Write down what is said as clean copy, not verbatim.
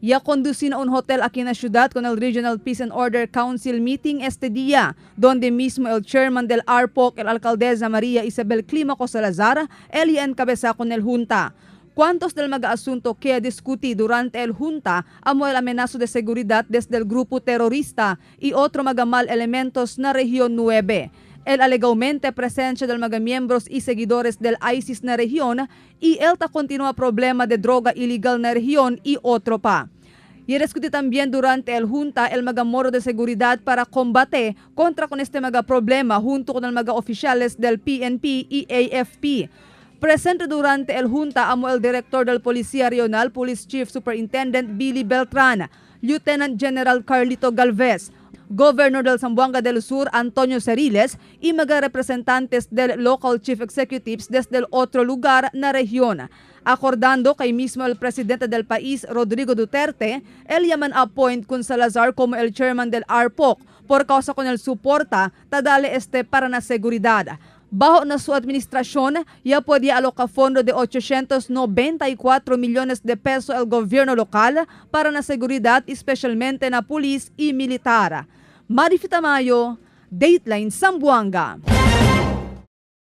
Ya conducen a un hotel aquí en la ciudad con el Regional Peace and Order Council meeting este día, donde mismo el chairman del ARPOC, el alcaldesa María Isabel Climaco Salazar, él encabeza con el junta. ¿Cuántos del mag-asunto que discutí durante el junta amo el amenazo de seguridad desde el grupo terrorista y otro magamal elementos na región 9? El alegadamente presencia del magamiembros y seguidores del ISIS na región y el continúa problema de droga ilegal na región y otro pa. Y discutí también durante el junta el magamoro de seguridad para combate contra con este maga problema junto con el maga oficiales del PNP y AFP. Presente durante el junta amo el director del Policía Regional, Police Chief Superintendent Billy Beltran, Lieutenant General Carlito Galvez, Governor del Zamboanga del Sur Antonio Ceriles y mga representantes del local chief executives desde el otro lugar na región. Acordando kay mismo el presidente del país Rodrigo Duterte, el yaman appoint kun Salazar como el chairman del ARPOC por causa con el suporta tadale para na seguridad. Bajo na su administración, ya podía alocar fondo de 894 millones de pesos el gobierno local para na seguridad, especialmente na pulis y militar. Marifita Mayo, Dateline Zamboanga.